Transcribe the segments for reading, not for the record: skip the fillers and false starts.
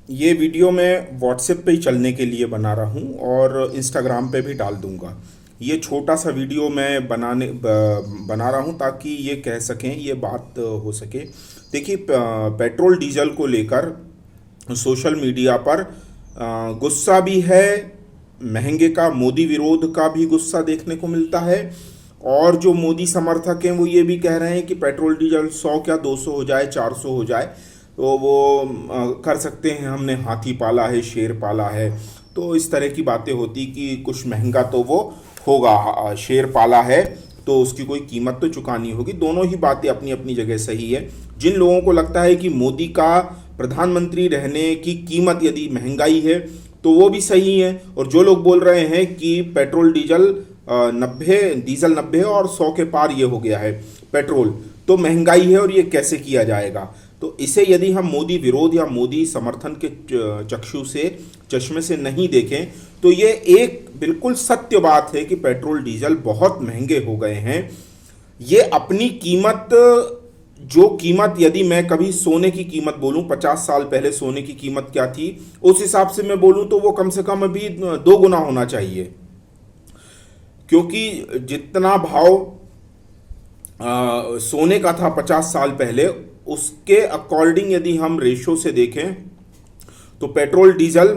ये वीडियो मैं व्हाट्सएप पे ही चलने के लिए बना रहा हूँ और इंस्टाग्राम पे भी डाल दूँगा। ये छोटा सा वीडियो मैं बना रहा हूँ ताकि ये कह सकें, ये बात हो सके। देखिए, पेट्रोल डीजल को लेकर सोशल मीडिया पर गुस्सा भी है, महंगे का मोदी विरोध का भी गुस्सा देखने को मिलता है। और जो मोदी समर्थक हैं वो ये भी कह रहे हैं कि पेट्रोल डीजल 100 क्या 200 हो जाए, 400 हो जाए तो वो कर सकते हैं, हमने हाथी पाला है, शेर पाला है। तो इस तरह की बातें होती कि कुछ महंगा तो वो होगा, शेर पाला है तो उसकी कोई कीमत तो चुकानी होगी। दोनों ही बातें अपनी अपनी जगह सही है। जिन लोगों को लगता है कि मोदी का प्रधानमंत्री रहने की कीमत यदि महंगाई है तो वो भी सही है, और जो लोग बोल रहे हैं कि पेट्रोल डीजल 90, डीजल 90 और 100 के पार ये हो गया है पेट्रोल, तो महंगाई है और ये कैसे किया जाएगा। तो इसे यदि हम मोदी विरोध या मोदी समर्थन के चक्षु से, चश्मे से नहीं देखें तो ये एक बिल्कुल सत्य बात है कि पेट्रोल डीजल बहुत महंगे हो गए हैं। ये अपनी कीमत, जो कीमत, यदि मैं कभी सोने की कीमत बोलूं, 50 साल पहले सोने की कीमत क्या थी उस हिसाब से मैं बोलूं तो वो कम से कम अभी 2 गुना होना चाहिए। क्योंकि जितना भाव सोने का था 50 साल पहले, उसके अकॉर्डिंग यदि हम रेशो से देखें तो पेट्रोल डीजल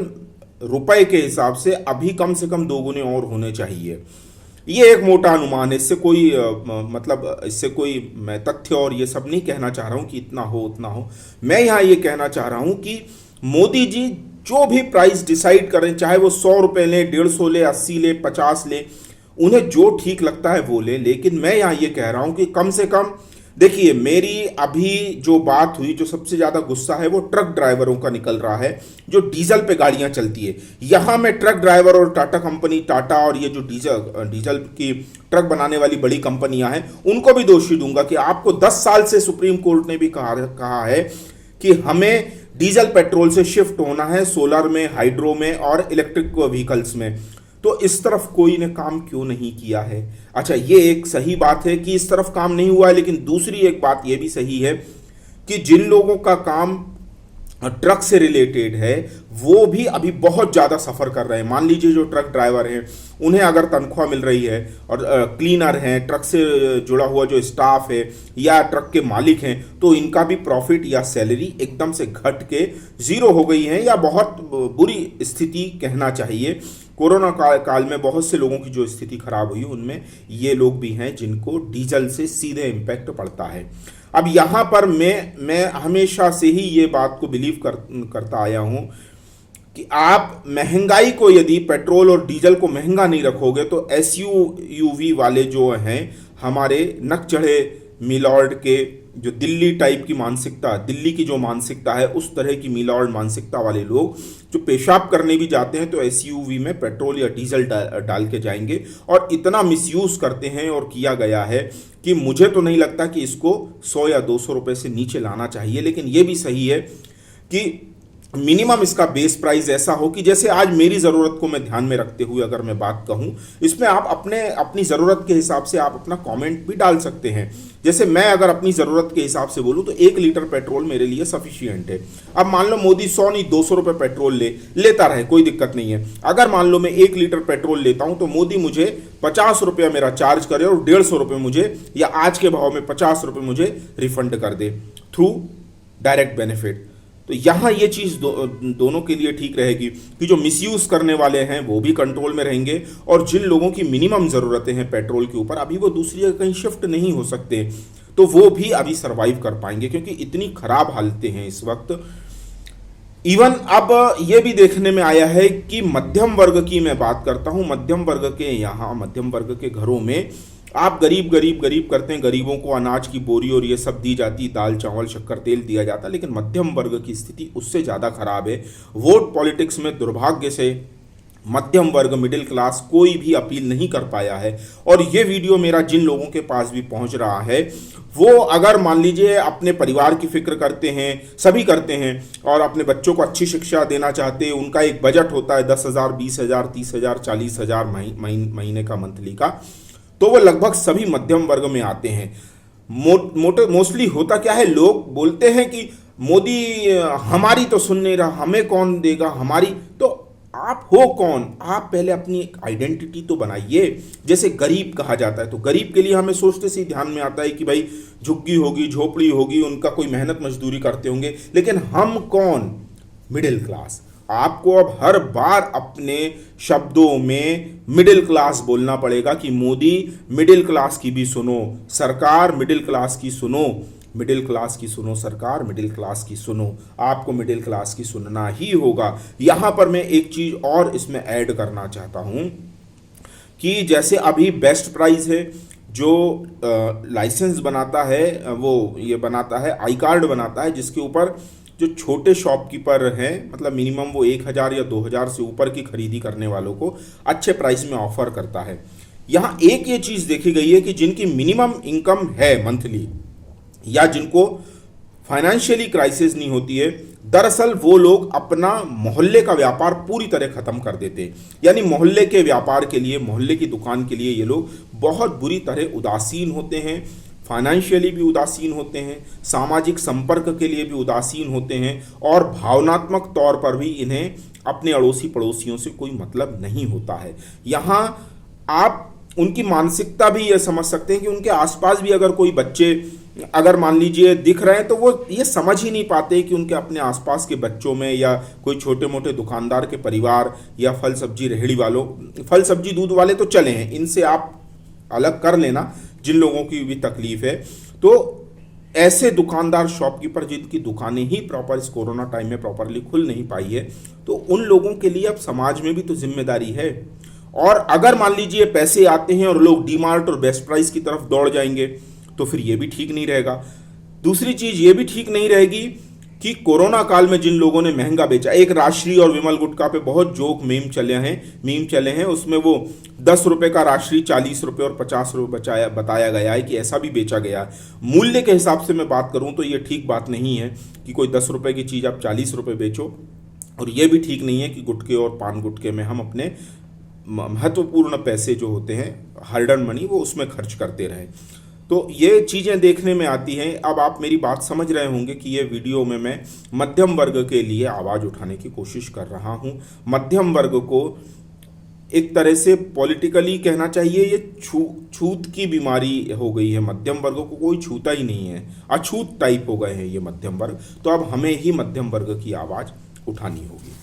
रुपए के हिसाब से कम 2 गुने और होने चाहिए। ये एक मोटा अनुमान है, इससे कोई मतलब इससे कोई मैं तथ्य और ये सब नहीं कहना चाह रहा हूं कि इतना हो उतना हो। मैं यहाँ ये कहना चाह रहा हूं कि मोदी जी जो भी प्राइस डिसाइड करें, चाहे वो 100 रुपये ले, 150 ले, 80 ले, 50 ले, उन्हें जो ठीक लगता है वो ले। लेकिन मैं यहाँ ये कह रहा हूँ कि कम से कम देखिए, मेरी अभी जो बात हुई, जो सबसे ज़्यादा गुस्सा है वो ट्रक ड्राइवरों का निकल रहा है जो डीजल पे गाड़ियाँ चलती है। यहाँ मैं ट्रक ड्राइवर और टाटा कंपनी, टाटा और ये जो डीजल डीजल की ट्रक बनाने वाली बड़ी कंपनियां हैं उनको भी दोषी दूंगा कि आपको 10 साल से सुप्रीम कोर्ट ने भी कहा है कि हमें डीजल पेट्रोल से शिफ्ट होना है सोलर में, हाइड्रो में और इलेक्ट्रिक व्हीकल्स में। तो इस तरफ कोई ने काम क्यों नहीं किया है? अच्छा, ये एक सही बात है कि इस तरफ काम नहीं हुआ है, लेकिन दूसरी एक बात ये भी सही है कि जिन लोगों का काम ट्रक से रिलेटेड है वो भी अभी बहुत ज़्यादा सफ़र कर रहे हैं। मान लीजिए जो ट्रक ड्राइवर हैं उन्हें अगर तनख्वाह मिल रही है, और क्लीनर हैं, ट्रक से जुड़ा हुआ जो स्टाफ है या ट्रक के मालिक हैं, तो इनका भी प्रॉफिट या सैलरी एकदम से घट के ज़ीरो हो गई है, या बहुत बुरी स्थिति कहना चाहिए। कोरोना काल में बहुत से लोगों की जो स्थिति खराब हुई उनमें ये लोग भी हैं जिनको डीजल से सीधे इम्पैक्ट पड़ता है। अब यहाँ पर मैं हमेशा से ही ये बात को बिलीव करता आया हूँ कि आप महंगाई को, यदि पेट्रोल और डीजल को महंगा नहीं रखोगे तो एसयूवी वाले जो हैं हमारे नक चढ़े मिलॉर्ड के, जो दिल्ली टाइप की मानसिकता, दिल्ली की जो मानसिकता है उस तरह की मिलॉर्ड मानसिकता वाले लोग जो पेशाब करने भी जाते हैं तो एसयूवी में पेट्रोल या डीजल डाल के जाएंगे, और इतना मिसयूज़ करते हैं और किया गया है कि मुझे तो नहीं लगता कि इसको 100 या 200 रुपये से नीचे लाना चाहिए। लेकिन ये भी सही है कि मिनिमम इसका बेस प्राइस ऐसा हो कि जैसे आज मेरी ज़रूरत को मैं ध्यान में रखते हुए अगर मैं बात कहूँ, इसमें आप अपनी ज़रूरत के हिसाब से आप अपना कमेंट भी डाल सकते हैं। जैसे मैं अगर अपनी ज़रूरत के हिसाब से बोलूँ तो 1 लीटर पेट्रोल मेरे लिए सफिशियंट है। अब मान लो मोदी 100 नहीं 200 रुपये पेट्रोल लेता रहे, कोई दिक्कत नहीं है। अगर मान लो मैं 1 लीटर पेट्रोल लेता हूँ तो मोदी मुझे 50 रुपया मेरा चार्ज करे और 150 रुपये मुझे, या आज के भाव में 50 रुपये मुझे रिफंड कर दे थ्रू डायरेक्ट बेनिफिट। तो यहाँ ये चीज़ दोनों के लिए ठीक रहेगी कि जो मिसयूज़ करने वाले हैं वो भी कंट्रोल में रहेंगे, और जिन लोगों की मिनिमम ज़रूरतें हैं पेट्रोल के ऊपर, अभी वो दूसरी जगह कहीं शिफ्ट नहीं हो सकते, तो वो भी अभी सर्वाइव कर पाएंगे क्योंकि इतनी ख़राब हालतें हैं इस वक्त। इवन अब ये भी देखने में आया है कि मध्यम वर्ग की मैं बात करता हूँ, मध्यम वर्ग के यहाँ, मध्यम वर्ग के घरों में आप गरीब गरीब गरीब करते हैं, गरीबों को अनाज की बोरी और ये सब दी जाती, दाल चावल शक्कर तेल दिया जाता, लेकिन मध्यम वर्ग की स्थिति उससे ज़्यादा खराब है। वोट पॉलिटिक्स में दुर्भाग्य से मध्यम वर्ग, मिडिल क्लास कोई भी अपील नहीं कर पाया है। और ये वीडियो मेरा जिन लोगों के पास भी पहुंच रहा है वो अगर मान लीजिए अपने परिवार की फिक्र करते हैं, सभी करते हैं, और अपने बच्चों को अच्छी शिक्षा देना चाहते हैं, उनका एक बजट होता है 10,000, 20,000, 30,000, 40,000 महीने का, मंथली का, तो वो लगभग सभी मध्यम वर्ग में आते हैं। मोस्टली होता क्या है, लोग बोलते हैं कि मोदी हमारी तो सुन नहीं रहा, हमें कौन देगा हमारी। तो आप हो कौन? आप पहले अपनी एक आइडेंटिटी तो बनाइए। जैसे गरीब कहा जाता है, तो गरीब के लिए हमें सोचते से ही ध्यान में आता है कि भाई झुग्गी होगी, झोपड़ी होगी, उनका कोई मेहनत मजदूरी करते होंगे। लेकिन हम कौन? Middle class. आपको अब हर बार अपने शब्दों में मिडिल क्लास बोलना पड़ेगा कि मोदी मिडिल क्लास की भी सुनो, सरकार मिडिल क्लास की सुनो, मिडिल क्लास की सुनो सरकार, मिडिल क्लास की सुनो। आपको मिडिल क्लास की सुनना ही होगा। यहां पर मैं एक चीज और इसमें ऐड करना चाहता हूं कि जैसे अभी बेस्ट प्राइस है, जो लाइसेंस बनाता है, वो ये बनाता है, आई कार्ड बनाता है, जिसके ऊपर जो छोटे शॉपकीपर हैं, मतलब मिनिमम वो 1,000 या 2,000 से ऊपर की खरीदी करने वालों को अच्छे प्राइस में ऑफर करता है। यहाँ एक ये चीज़ देखी गई है कि जिनकी मिनिमम इनकम है मंथली, या जिनको फाइनेंशियली क्राइसिस नहीं होती है, दरअसल वो लोग अपना मोहल्ले का व्यापार पूरी तरह खत्म कर देते हैं। यानी मोहल्ले के व्यापार के लिए, मोहल्ले की दुकान के लिए ये लोग बहुत बुरी तरह उदासीन होते हैं, फाइनेंशियली भी उदासीन होते हैं, सामाजिक संपर्क के लिए भी उदासीन होते हैं, और भावनात्मक तौर पर भी इन्हें अपने अड़ोसी पड़ोसियों से कोई मतलब नहीं होता है। यहाँ आप उनकी मानसिकता भी ये समझ सकते हैं कि उनके आसपास भी अगर कोई बच्चे अगर मान लीजिए दिख रहे हैं, तो वो ये समझ ही नहीं पाते कि उनके अपने आसपास के बच्चों में, या कोई छोटे मोटे दुकानदार के परिवार, या फल सब्जी रेहड़ी वालों, फल सब्जी दूध वाले तो चले हैं, इनसे आप अलग कर लेना, जिन लोगों की भी तकलीफ है। तो ऐसे दुकानदार, शॉपकीपर जिनकी दुकानें ही प्रॉपर इस कोरोना टाइम में प्रॉपरली खुल नहीं पाई है, तो उन लोगों के लिए अब समाज में भी तो जिम्मेदारी है। और अगर मान लीजिए पैसे आते हैं और लोग डीमार्ट और बेस्ट प्राइस की तरफ दौड़ जाएंगे, तो फिर ये भी ठीक नहीं रहेगा। दूसरी चीज ये भी ठीक नहीं रहेगी कि कोरोना काल में जिन लोगों ने महंगा बेचा, एक राशि और विमल गुटखा पे बहुत जोक मीम चले हैं, उसमें वो 10 रुपए का राशि 40 रुपए और 50 रुपए बताया गया है कि ऐसा भी बेचा गया। मूल्य के हिसाब से मैं बात करूं तो ये ठीक बात नहीं है कि कोई 10 रुपए की चीज आप 40 रुपए बेचो, और ये भी ठीक नहीं है कि गुटखे और पान गुटखे में हम अपने महत्वपूर्ण पैसे जो होते हैं, हार्ड अर्न मनी, वो उसमें खर्च करते रहें। तो ये चीज़ें देखने में आती हैं। अब आप मेरी बात समझ रहे होंगे कि ये वीडियो में मैं मध्यम वर्ग के लिए आवाज़ उठाने की कोशिश कर रहा हूँ। मध्यम वर्ग को एक तरह से पॉलिटिकली कहना चाहिए, ये छूत की बीमारी हो गई है। मध्यम वर्ग को कोई छूता ही नहीं है, अछूत टाइप हो गए हैं ये मध्यम वर्ग। तो अब हमें ही मध्यम वर्ग की आवाज़ उठानी होगी।